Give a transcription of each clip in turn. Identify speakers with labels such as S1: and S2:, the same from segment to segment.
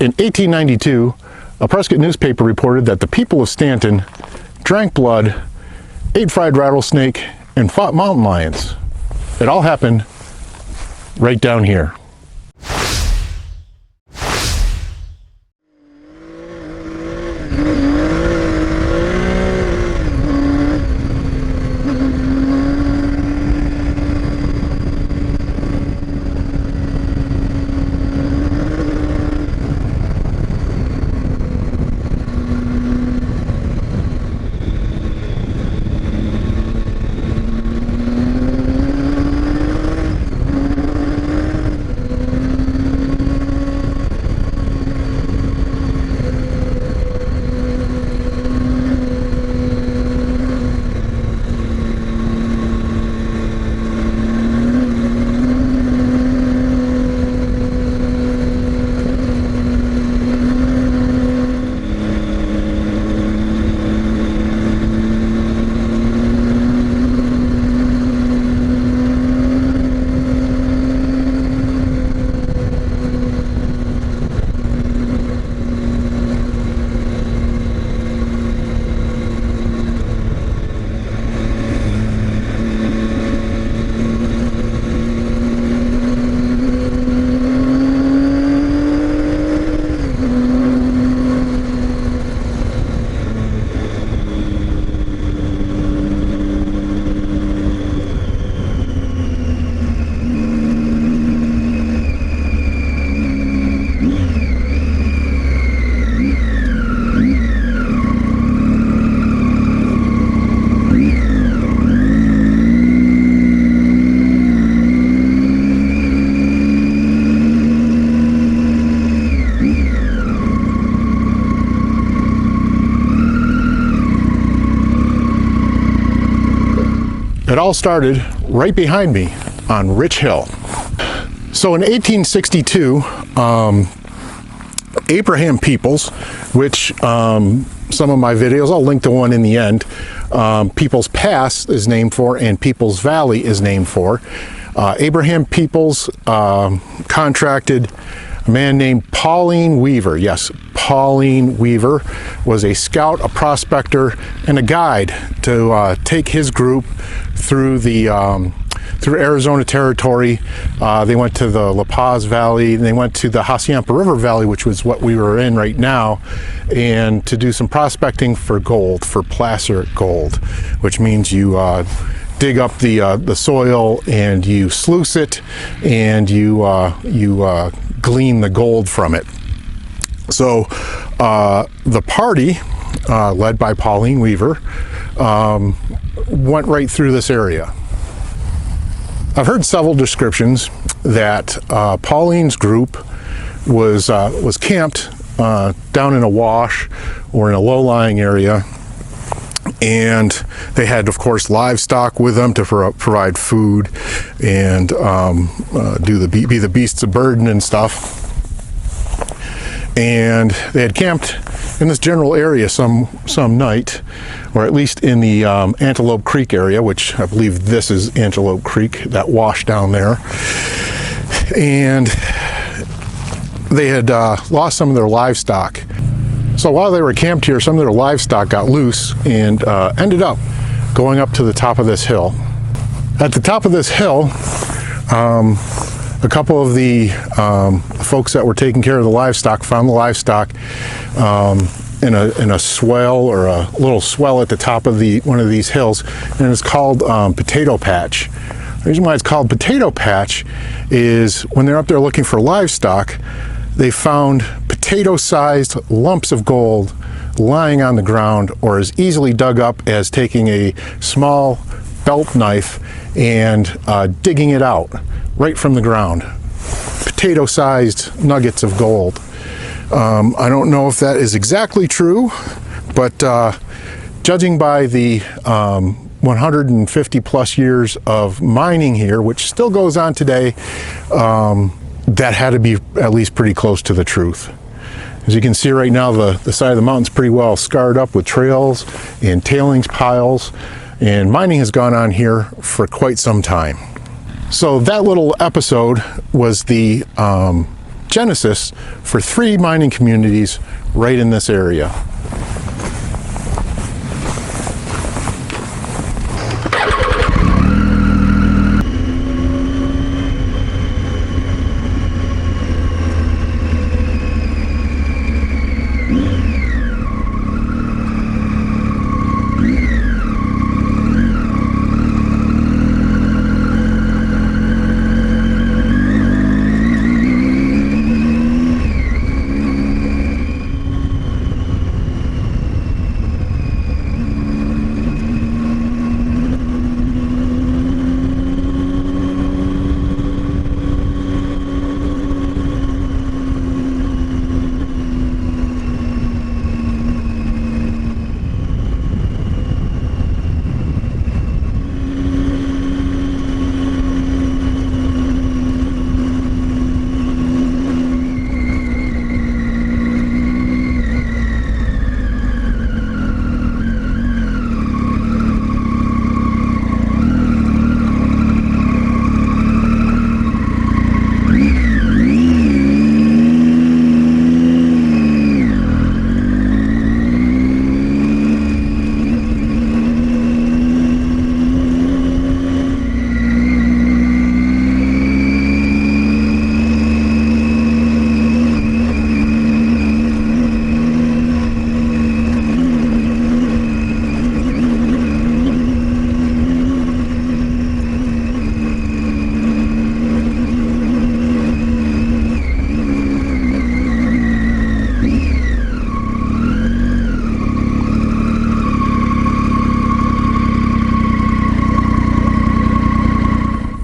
S1: In 1892, a Prescott newspaper reported that the people of Stanton drank blood, ate fried rattlesnake, and fought mountain lions. It all happened right down here. It all started right behind me on Rich Hill. So in 1862, Abraham Peoples, which some of my videos, I'll link to one in the end, Peoples Pass is named for and Peoples Valley is named for. Abraham Peoples contracted a man named Pauline Weaver. Yes, Pauline Weaver was a scout, a prospector, and a guide to take his group through the through Arizona territory. They went to the La Paz Valley, and they went to the Hacienda River Valley, which was what we were in right now, and to do some prospecting for gold, for placer gold, which means you dig up the soil and you sluice it and you glean the gold from it. So the party, led by Pauline Weaver, went right through this area. I've heard several descriptions that Pauline's group was camped down in a wash or in a low-lying area, and they had, of course, livestock with them to provide food and be the beasts of burden and stuff. And they had camped in this general area some night, or at least in the Antelope Creek area, which I believe this is Antelope Creek, that wash down there. And they had lost some of their livestock. So while they were camped here, some of their livestock got loose and ended up going up to the top of this hill. At the top of this hill, a couple of the folks that were taking care of the livestock found the livestock in a swell, or a little swell at the top of one of these hills, and it's called Potato Patch. The reason why it's called Potato Patch is when they're up there looking for livestock, they found potato-sized lumps of gold lying on the ground, or as easily dug up as taking a small belt knife and digging it out right from the ground. Potato-sized nuggets of gold. I don't know if that is exactly true, but judging by the 150 plus years of mining here, which still goes on today, that had to be at least pretty close to the truth. As you can see right now, the side of the mountain's pretty well scarred up with trails and tailings piles, and mining has gone on here for quite some time. So that little episode was the genesis for 3 mining communities right in this area.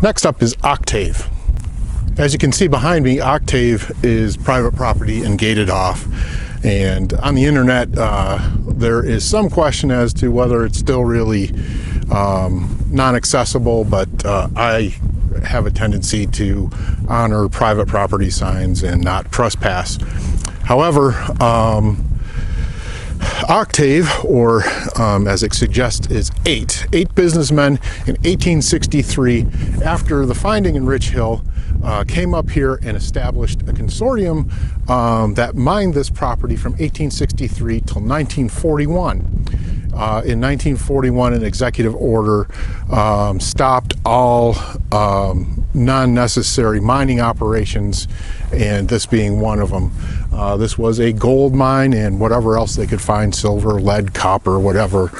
S1: Next up is Octave. As you can see behind me, Octave is private property and gated off. And on the internet, there is some question as to whether it's still really non-accessible, but I have a tendency to honor private property signs and not trespass. However, Octave, or as it suggests, is eight businessmen in 1863, after the finding in Rich Hill, came up here and established a consortium that mined this property from 1863 till 1941. In 1941, an executive order stopped all non-necessary mining operations, and this being one of them. This was a gold mine and whatever else they could find, silver, lead, copper, whatever.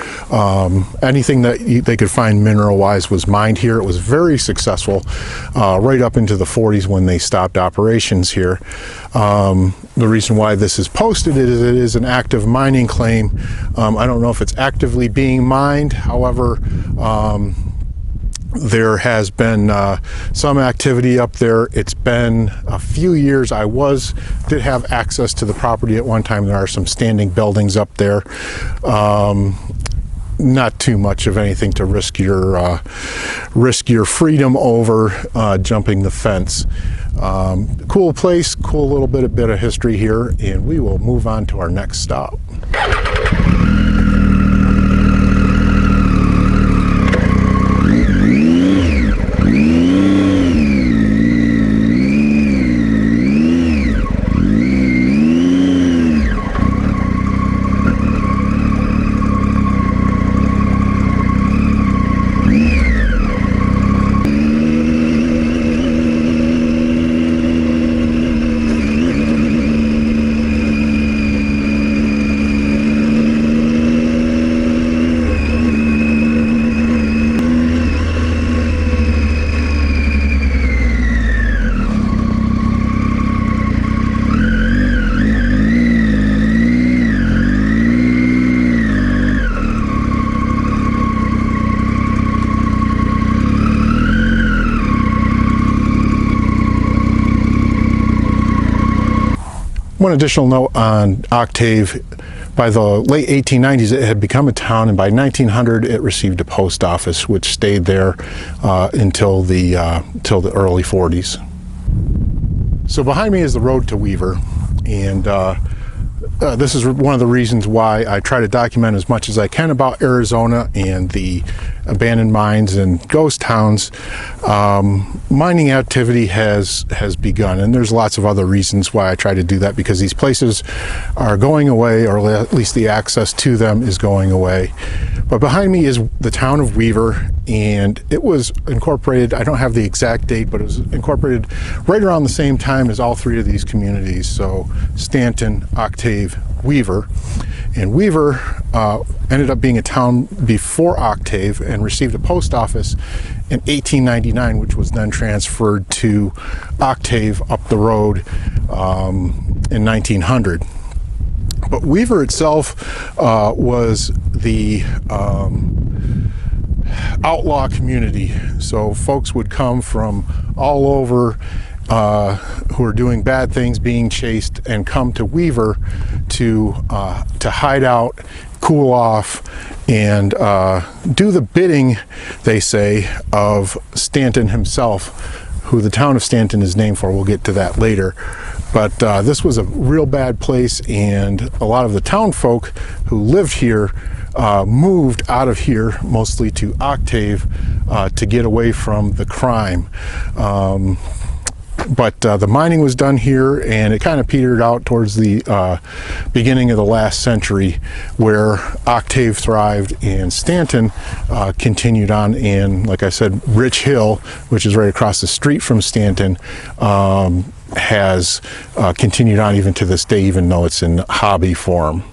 S1: Anything that they could find mineral-wise was mined here. It was very successful right up into the 40s when they stopped operations here. The reason why this is posted is it is an active mining claim. I don't know if it's actively being mined. However, there has been some activity up there. It's been a few years. I did have access to the property at one time. There are some standing buildings up there. Not too much of anything to risk your freedom over jumping the fence. Cool place, cool little bit of history here, and we will move on to our next stop. One additional note on Octave: by the late 1890s it had become a town, and by 1900 it received a post office, which stayed there until the early 40s. So behind me is the road to Weaver, and this is one of the reasons why I try to document as much as I can about Arizona and the abandoned mines and ghost towns, mining activity has begun. And there's lots of other reasons why I try to do that, because these places are going away, or at least the access to them is going away. But behind me is the town of Weaver, and it was incorporated, I don't have the exact date, but it was incorporated right around the same time as all three of these communities. So Stanton, Octave, Weaver. And Weaver ended up being a town before Octave and received a post office in 1899, which was then transferred to Octave up the road in 1900. But Weaver itself was the outlaw community. So folks would come from all over who are doing bad things, being chased, and come to Weaver to hide out, cool off, and do the bidding, they say, of Stanton himself, who the town of Stanton is named for. We'll get to that later. But this was a real bad place, and a lot of the town folk who lived here moved out of here, mostly to Octave, to get away from the crime. But the mining was done here, and it kind of petered out towards the beginning of the last century, where Octave thrived and Stanton continued on. And like I said, Rich Hill, which is right across the street from Stanton, has continued on even to this day, even though it's in hobby form.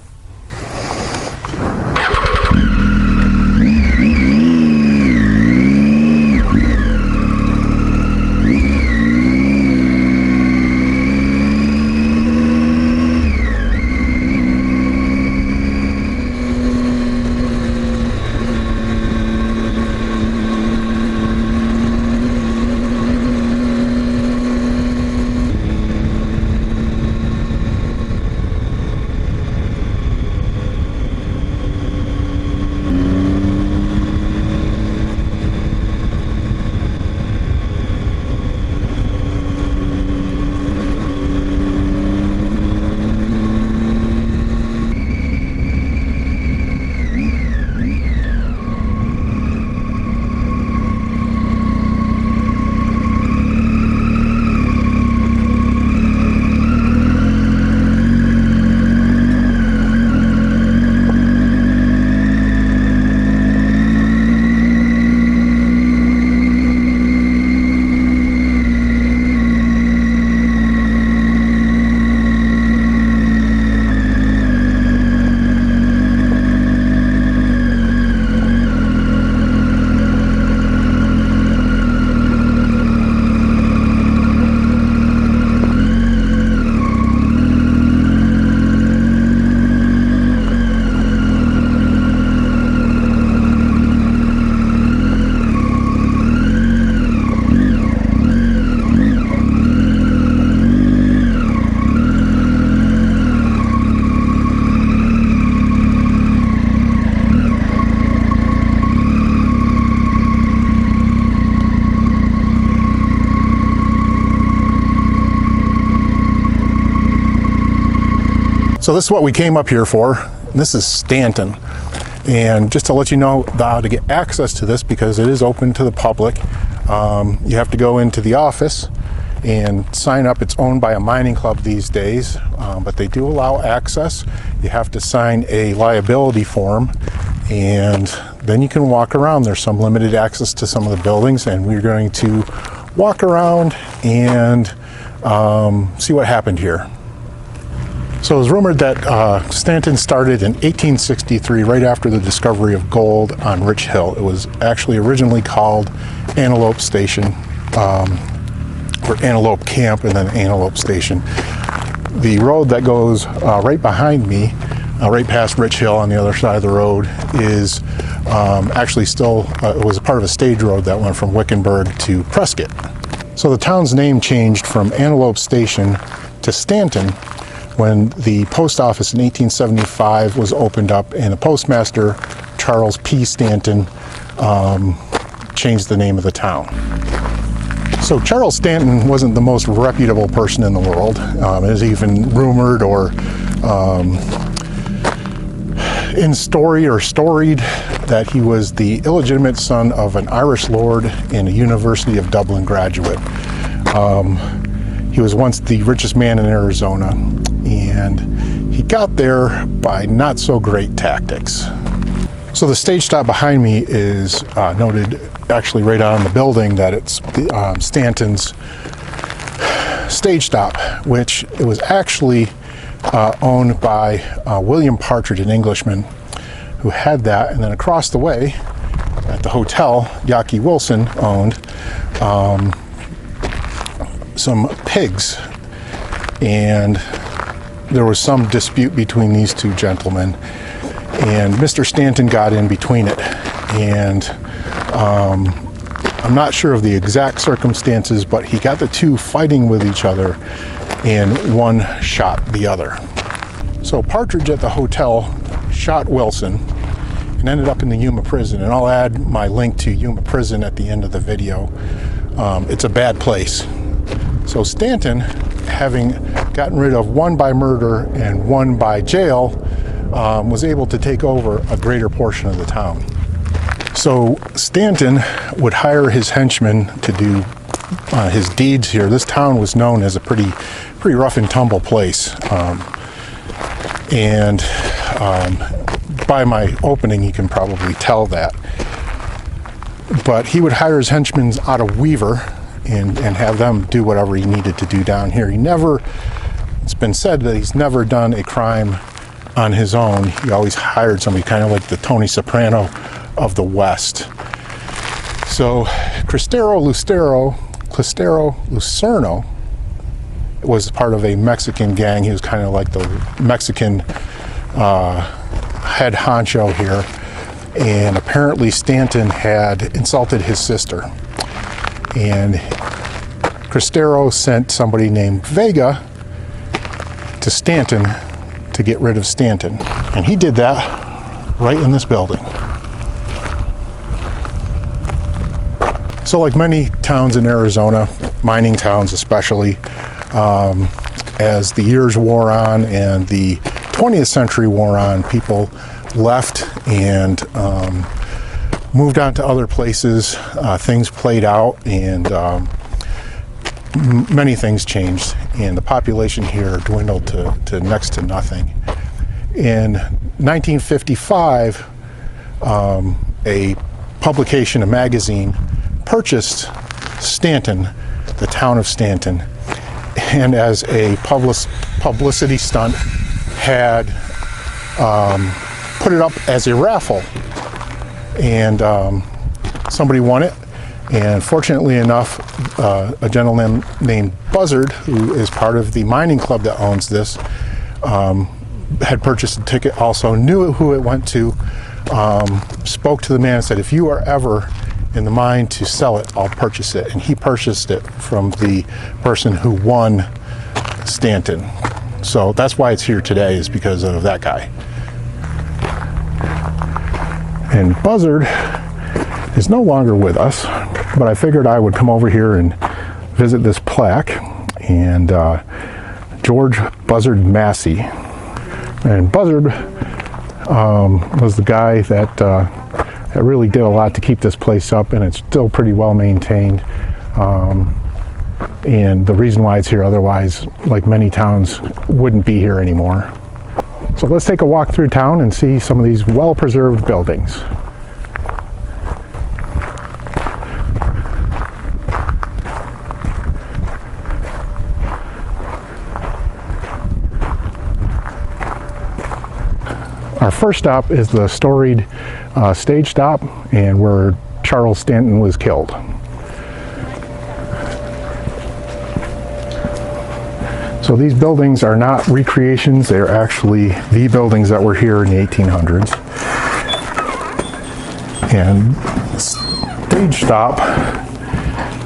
S1: So this is what we came up here for. This is Stanton. And just to let you know how to get access to this, because it is open to the public, you have to go into the office and sign up. It's owned by a mining club these days, but they do allow access. You have to sign a liability form, and then you can walk around. There's some limited access to some of the buildings, and we're going to walk around and see what happened here. So it was rumored that Stanton started in 1863, right after the discovery of gold on Rich Hill. It was actually originally called Antelope Station, or Antelope Camp, and then Antelope Station. The road that goes right behind me, right past Rich Hill on the other side of the road, is actually still, it was a part of a stage road that went from Wickenburg to Prescott. So the town's name changed from Antelope Station to Stanton when the post office in 1875 was opened up, and the postmaster, Charles P. Stanton, changed the name of the town. So Charles Stanton wasn't the most reputable person in the world. It is even rumored or in story or storied that he was the illegitimate son of an Irish lord and a University of Dublin graduate. He was once the richest man in Arizona, and he got there by not so great tactics. So the stage stop behind me is noted actually right on the building that it's Stanton's stage stop, which it was actually owned by William Partridge, an Englishman, who had that. And then across the way at the hotel, Yaki Wilson owned some pigs, and there was some dispute between these two gentlemen, and Mr. Stanton got in between it, and I'm not sure of the exact circumstances, but he got the two fighting with each other, and one shot the other. So Partridge at the hotel shot Wilson and ended up in the Yuma prison, and I'll add my link to Yuma prison at the end of the video. It's a bad place. So Stanton, having gotten rid of one by murder and one by jail, was able to take over a greater portion of the town. So Stanton would hire his henchmen to do his deeds here. This town was known as a pretty rough and tumble place. By my opening, you can probably tell that. But he would hire his henchmen out of Weaver and have them do whatever he needed to do down here. It's been said that he's never done a crime on his own. He always hired somebody, kind of like the Tony Soprano of the West. So Cristero Lucerno was part of a Mexican gang. He was kind of like the Mexican head honcho here. And apparently Stanton had insulted his sister. And Cristero sent somebody named Vega to Stanton to get rid of Stanton. And he did that right in this building. So like many towns in Arizona, mining towns especially, as the years wore on and the 20th century wore on, people left and moved on to other places. Things played out, and many things changed, and the population here dwindled to next to nothing. In 1955, a publication, a magazine, purchased Stanton, the town of Stanton, and as a publicity stunt had put it up as a raffle, and somebody won it. And fortunately enough, a gentleman named Buzzard, who is part of the mining club that owns this, had purchased a ticket, also knew who it went to, spoke to the man and said, if you are ever in the mind to sell it, I'll purchase it. And he purchased it from the person who won Stanton. So that's why it's here today, is because of that guy. And Buzzard is no longer with us, but I figured I would come over here and visit this plaque. And George Buzzard Massey. And Buzzard was the guy that really did a lot to keep this place up, and it's still pretty well maintained. And the reason why it's here, otherwise, like many towns, wouldn't be here anymore. So let's take a walk through town and see some of these well-preserved buildings. Our first stop is the storied stage stop, and where Charles Stanton was killed. So these buildings are not recreations, they're actually the buildings that were here in the 1800s. And stage stop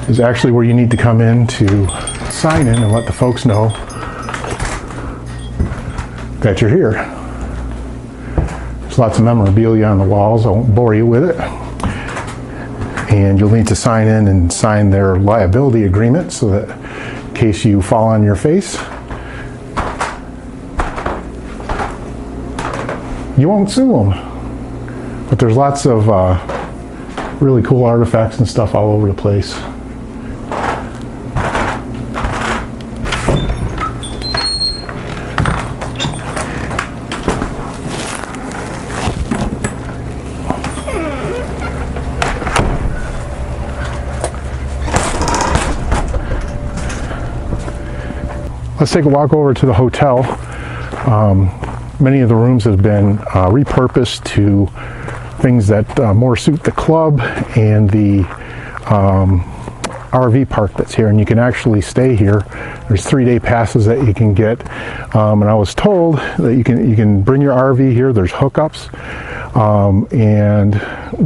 S1: is actually where you need to come in to sign in and let the folks know that you're here. There's lots of memorabilia on the walls, I won't bore you with it. And you'll need to sign in and sign their liability agreement so that in case you fall on your face, you won't sue them. But there's lots of really cool artifacts and stuff all over the place. Let's take a walk over to the hotel. Many of the rooms have been repurposed to things that more suit the club and the RV park that's here, and you can actually stay here. There's 3-day passes that you can get, and I was told that you can bring your RV here. There's hookups, and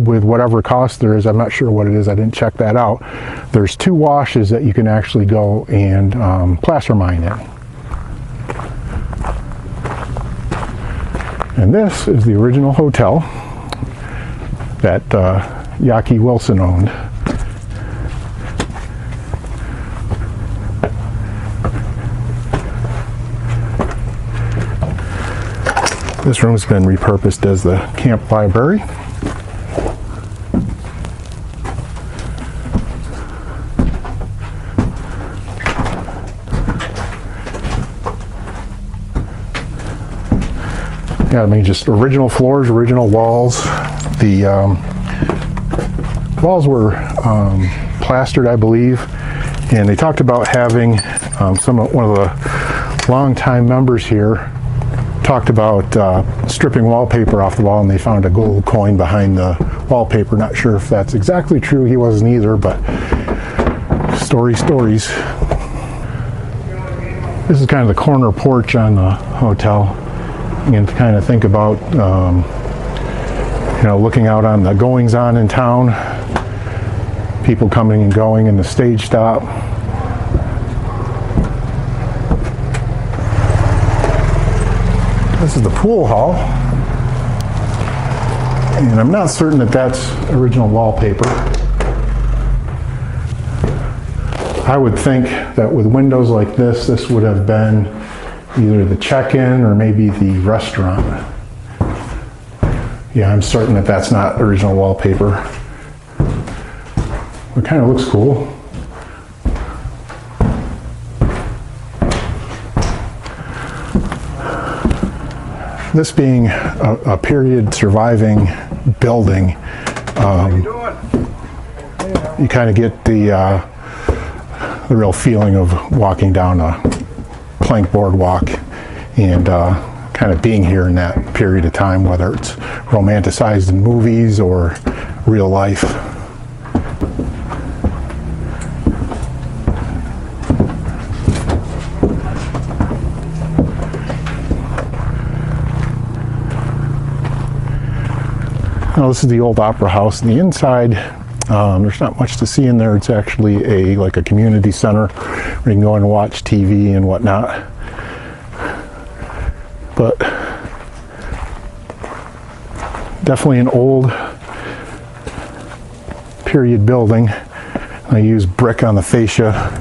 S1: with whatever cost there is, I'm not sure what it is, I didn't check that out. There's 2 washes that you can actually go and placer mine in. And this is the original hotel that Yaki Wilson owned. This room's been repurposed as the camp library. Yeah, I mean, just original floors, original walls. The walls were plastered, I believe, and they talked about having one of the longtime members here talked about stripping wallpaper off the wall, and they found a gold coin behind the wallpaper. Not sure if that's exactly true. He wasn't either, but stories. This is kind of the corner porch on the hotel. You can kind of think about, looking out on the goings on in town, people coming and going in the stage stop. This is the pool hall, and I'm not certain that that's original wallpaper. I would think that with windows like this would have been either the check-in or maybe the restaurant. Yeah, I'm certain that that's not original wallpaper. It kind of looks cool. This being a period surviving building, you kind of get the real feeling of walking down a plank boardwalk and kind of being here in that period of time, whether it's romanticized in movies or real life. Now, this is the old opera house. On the inside, there's not much to see in there. It's actually like a community center where you can go and watch TV and whatnot. But definitely an old period building. I use brick on the fascia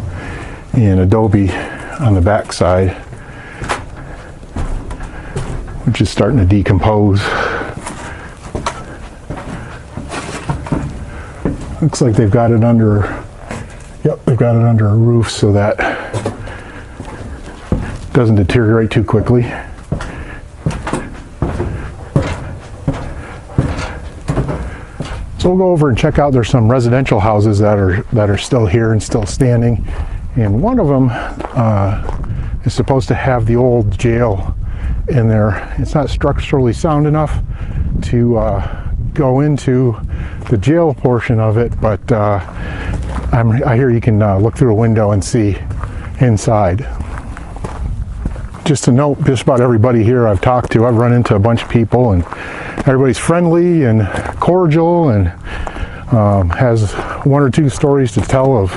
S1: and adobe on the back side, which is starting to decompose. Looks like they've got it under, they've got it under a roof so that it doesn't deteriorate too quickly. So we'll go over and check out, there's some residential houses that are still here and still standing. And one of them is supposed to have the old jail in there. It's not structurally sound enough to go into the jail portion of it, but I hear you can look through a window and see inside. Just to note, just about everybody here I've talked to, I've run into a bunch of people, and everybody's friendly and cordial and has 1 or 2 stories to tell of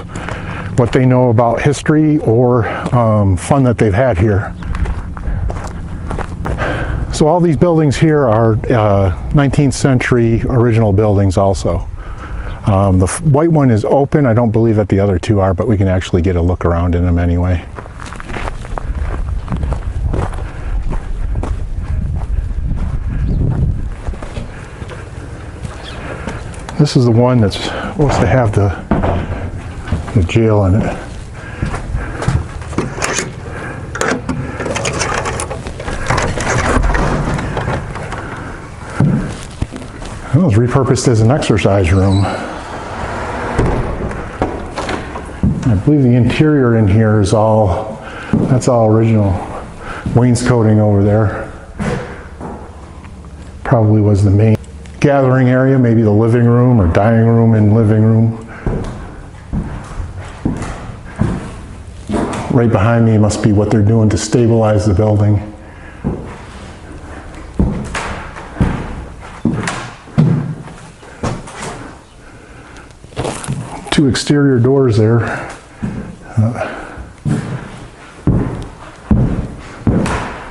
S1: what they know about history or fun that they've had here. So all these buildings here are 19th century original buildings also. The white one is open. I don't believe that the other 2 are, but we can actually get a look around in them anyway. This is the one that's supposed to have the jail in it. It was repurposed as an exercise room. I believe the interior in here is that's all original wainscoting over there. Probably was the main gathering area, maybe the living room or dining room and living room. Right behind me must be what they're doing to stabilize the building. Two exterior doors there.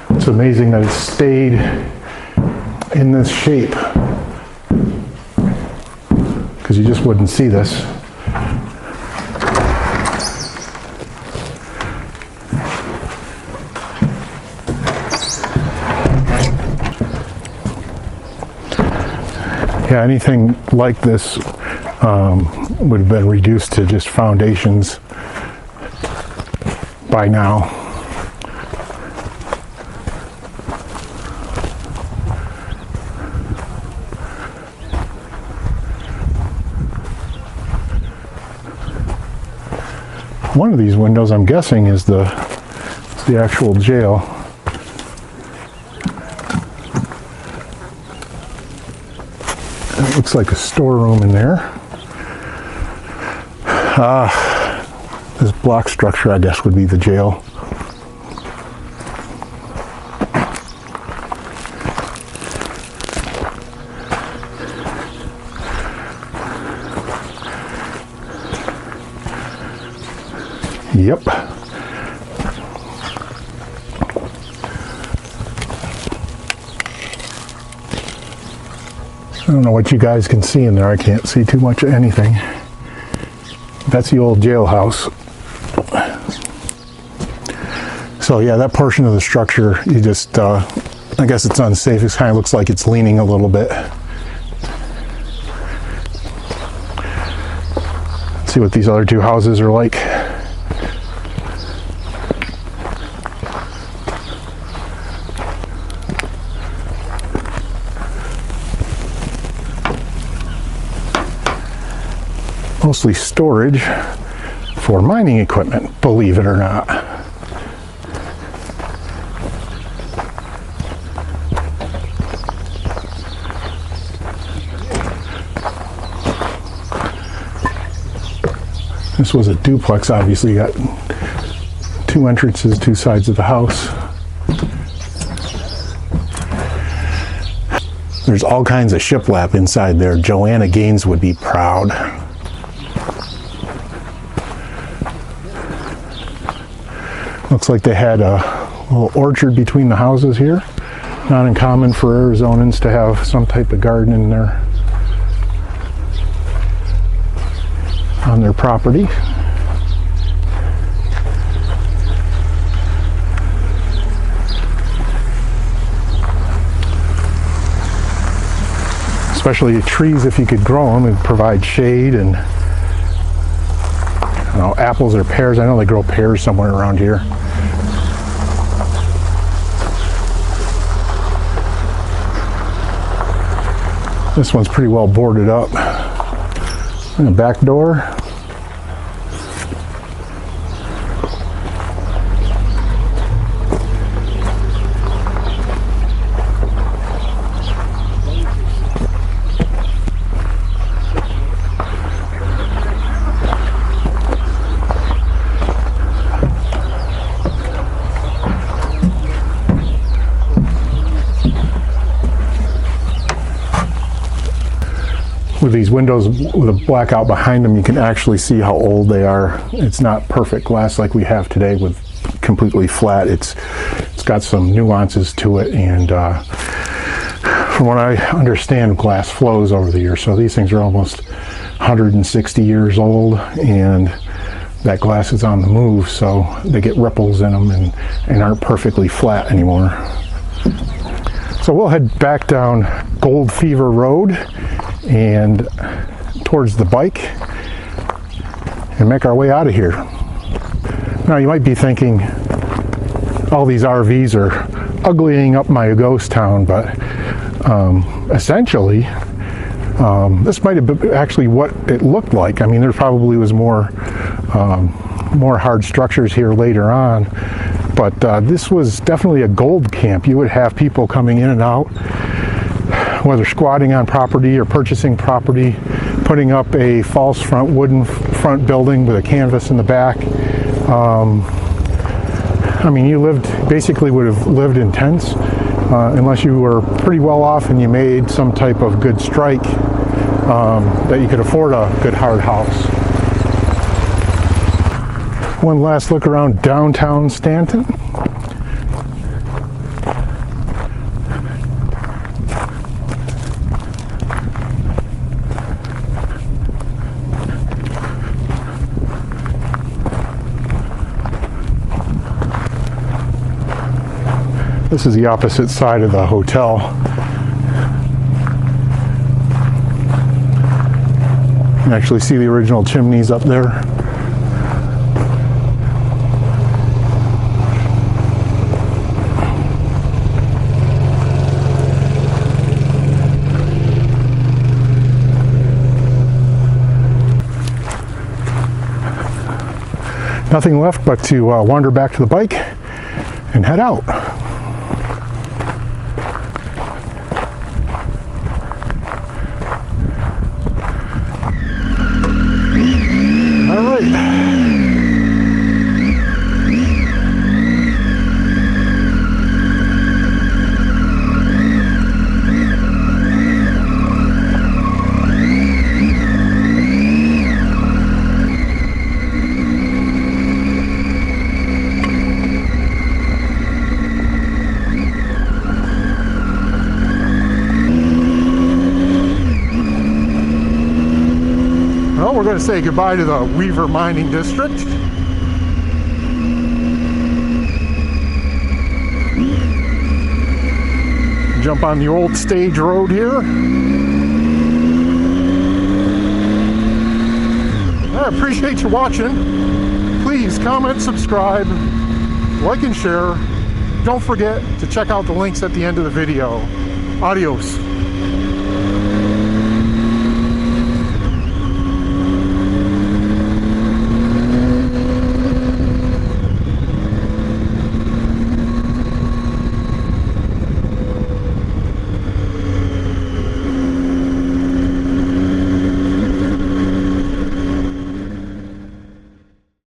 S1: It's amazing that it stayed in this shape, because you just wouldn't see this. Yeah, anything like this would have been reduced to just foundations by now. One of these windows, I'm guessing, is the actual jail. It looks like a storeroom in there. This block structure, I guess, would be the jail. Yep. I don't know what you guys can see in there. I can't see too much of anything. That's the old jailhouse. So yeah, that portion of the structure, you just, I guess it's unsafe. It kind of looks like it's leaning a little bit. Let's see what these other two houses are like. Mostly storage for mining equipment, believe it or not. This was a duplex, obviously. You got two entrances, two sides of the house. There's all kinds of shiplap inside there. Joanna Gaines would be proud. Looks like they had a little orchard between the houses here. Not uncommon for Arizonans to have some type of garden in there on their property. Especially trees, if you could grow them, and provide shade and, I don't know, apples or pears. I know they grow pears somewhere around here. This one's pretty well boarded up. And a back door. With these windows with a blackout behind them, you can actually see how old they are. It's not perfect glass like we have today with completely flat. It's got some nuances to it, and from what I understand, glass flows over the years. So these things are almost 160 years old, and that glass is on the move, so they get ripples in them and aren't perfectly flat anymore. So we'll head back down Gold Fever Road and towards the bike and make our way out of here. Now you might be thinking all these RVs are uglying up my ghost town, but essentially this might have been actually what it looked like. I mean, there probably was more hard structures here later on, but this was definitely a gold camp. You would have people coming in and out, whether squatting on property or purchasing property, putting up a false front wooden front building with a canvas in the back. I mean, you basically would have lived in tents unless you were pretty well off and you made some type of good strike that you could afford a good hard house. One last look around downtown Stanton. This is the opposite side of the hotel. You can actually see the original chimneys up there. Nothing left but to wander back to the bike and head out. We're going to say goodbye to the Weaver Mining District. Jump on the old stage road here. I appreciate you watching. Please comment, subscribe, like and share. Don't forget to check out the links at the end of the video. Adios.